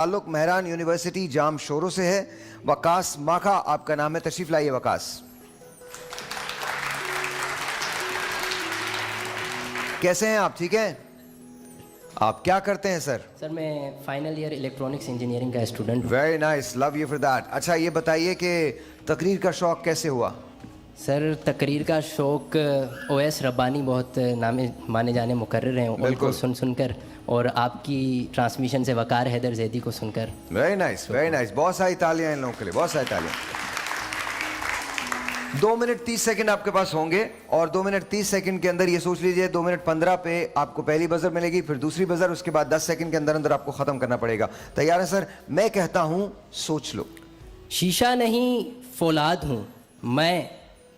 ताल्लुक मेहरान यूनिवर्सिटी जाम शोरों से है। वकास माखा आपका नाम है, तशरीफ लाइए वकास। कैसे हैं आप? ठीक हैं? आप क्या करते हैं सर? सर मैं फाइनल ईयर इलेक्ट्रॉनिक्स इंजीनियरिंग का स्टूडेंट हूँ। Very nice, love you for that. अच्छा ये बताइए कि तकरीर का शौक कैसे हुआ? सर तकरीर का शौक़ ओएस रब्बानी बहुत माने जाने मुकर्रिर हैं, उनको सुन सुनकर और आपकी ट्रांसमिशन से वकार हैदर जैदी को सुनकर। Very nice, very nice. बहुत सारी तालियां इन लोगों के लिए, बहुत सारी तालियां। 2 मिनट 30 सेकंड आपके पास होंगे और 2 मिनट 30 सेकंड के अंदर ये सोच लीजिए 2 मिनट 15 पे आपको पहली बजर मिलेगी, फिर दूसरी बजर, उसके बाद 10 सेकंड के अंदर अंदर आपको खत्म करना पड़ेगा। तैयार है सर? मैं कहता हूं सोच लो। शीशा नहीं फौलाद हूँ मैं,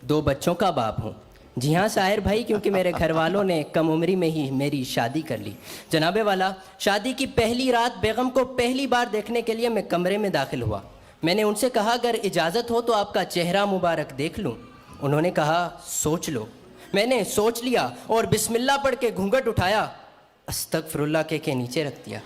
2 बच्चों का बाप हूँ। जी हाँ साहिर भाई, क्योंकि मेरे घर वालों ने कम उम्री में ही मेरी शादी कर ली। जनाबे वाला, शादी की पहली रात बेगम को पहली बार देखने के लिए मैं कमरे में दाखिल हुआ। मैंने उनसे कहा अगर इजाज़त हो तो आपका चेहरा मुबारक देख लूँ। उन्होंने कहा सोच लो। मैंने सोच लिया और बिस्मिल्लाह पढ़ के घूंघट उठाया, अस्तगफिरुल्लाह के नीचे रख दिया।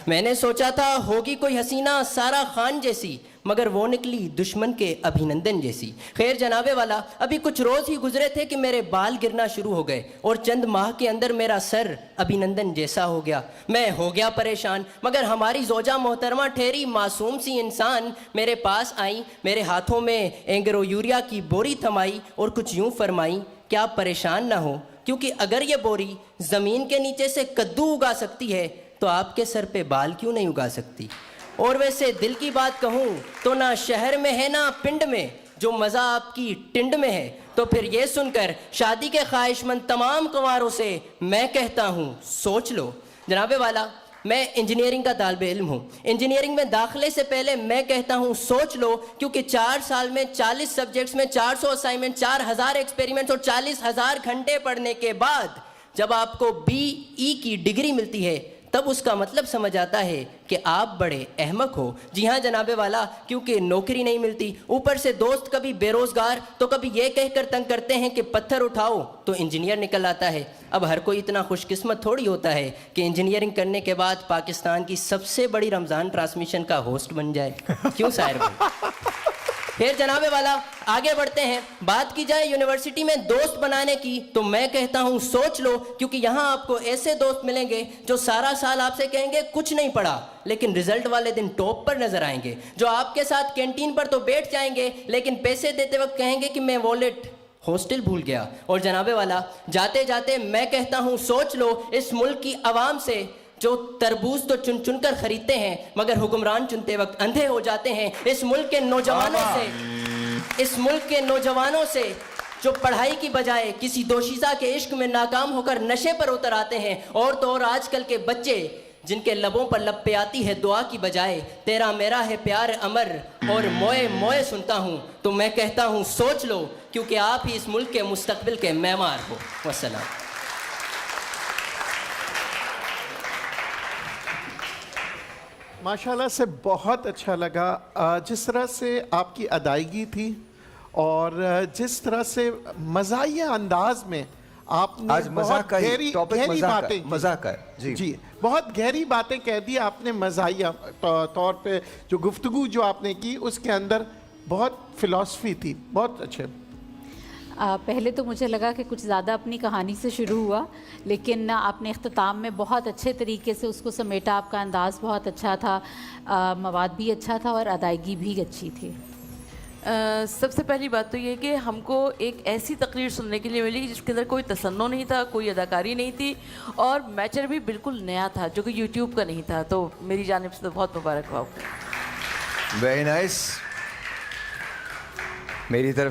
मैंने सोचा था होगी कोई हसीना सारा खान जैसी, मगर वो निकली दुश्मन के अभिनंदन जैसी। खैर जनाबे वाला, अभी कुछ रोज़ ही गुजरे थे कि मेरे बाल गिरना शुरू हो गए और चंद माह के अंदर मेरा सर अभिनंदन जैसा हो गया। मैं हो गया परेशान, मगर हमारी जोजा मोहतरमा ठहरी मासूम सी इंसान मेरे पास आई, मेरे हाथों में एंग्रो यूरिया की बोरी थमाई और कुछ यूँ फरमाई, क्या परेशान ना हो, क्योंकि अगर ये बोरी ज़मीन के नीचे से कद्दू उगा सकती है तो आपके सर पे बाल क्यों नहीं उगा सकती। और वैसे दिल की बात कहूँ तो ना शहर में है ना पिंड में, जो मज़ा आपकी टिंड में है। तो फिर ये सुनकर शादी के ख्वाहिशमंद तमाम कुंवारों से मैं कहता हूँ सोच लो। जनाबे वाला, मैं इंजीनियरिंग का तालिब इल्म हूँ। इंजीनियरिंग में दाखिले से पहले मैं कहता हूँ सोच लो, क्योंकि 4 साल में 40 सब्जेक्ट्स में 400 असाइनमेंट, 4000 एक्सपेरिमेंट्स और 40,000 घंटे पढ़ने के बाद जब आपको BE की डिग्री मिलती है तब उसका मतलब समझ आता है कि आप बड़े अहमक हो। जी हाँ जनाबे वाला, क्योंकि नौकरी नहीं मिलती, ऊपर से दोस्त कभी बेरोज़गार तो कभी ये कहकर तंग करते हैं कि पत्थर उठाओ तो इंजीनियर निकल आता है। अब हर कोई इतना खुशकिस्मत थोड़ी होता है कि इंजीनियरिंग करने के बाद पाकिस्तान की सबसे बड़ी रमज़ान ट्रांसमिशन का होस्ट बन जाए। क्यों साहिर भाई? फिर जनाबे वाला आगे बढ़ते हैं। बात की जाए यूनिवर्सिटी में दोस्त बनाने की तो मैं कहता हूँ सोच लो, क्योंकि यहाँ आपको ऐसे दोस्त मिलेंगे जो सारा साल आपसे कहेंगे कुछ नहीं पढ़ा, लेकिन रिजल्ट वाले दिन टॉप पर नजर आएंगे, जो आपके साथ कैंटीन पर तो बैठ जाएंगे लेकिन पैसे देते वक्त कहेंगे कि मैं वॉलेट हॉस्टल भूल गया। और जनाबे वाला, जाते जाते मैं कहता हूँ सोच लो, इस मुल्क की आवाम से जो तरबूज तो चुन चुन कर खरीदते हैं मगर हुक्मरान चुनते वक्त अंधे हो जाते हैं, इस मुल्क के नौजवानों से जो पढ़ाई की बजाय किसी दोशीज़ा के इश्क में नाकाम होकर नशे पर उतर आते हैं, और तो और आजकल के बच्चे जिनके लबों पर लब पे आती है दुआ की बजाय तेरा मेरा है प्यार अमर और मोए मोए सुनता हूँ, तो मैं कहता हूँ सोच लो, क्योंकि आप ही इस मुल्क के मुस्तकबिल के मेमार हो। वस्सलाम। माशाल्लाह से बहुत अच्छा लगा जिस तरह से आपकी अदायगी थी और जिस तरह से मज़ाहिया अंदाज में आपने आज बहुत गहरी बातें मज़ाक है जी बहुत गहरी बातें कह दी आपने। मज़ाहिया तौर पे जो गुफ्तगू जो आपने की उसके अंदर बहुत फ़िलॉसफी थी, बहुत अच्छे। पहले तो मुझे लगा कि कुछ ज़्यादा अपनी कहानी से शुरू हुआ, लेकिन आपने इख्तिताम में बहुत अच्छे तरीके से उसको समेटा। आपका अंदाज़ बहुत अच्छा था, मवाद भी अच्छा था और अदायगी भी अच्छी थी। सबसे पहली बात तो ये कि हमको एक ऐसी तकरीर सुनने के लिए मिली जिसके अंदर कोई तसन्नो नहीं था, कोई अदाकारी नहीं थी और मैटर भी बिल्कुल नया था जो कि यूट्यूब का नहीं था। तो मेरी जानिब से तो बहुत मुबारक हो। Very nice. मेरी तरफ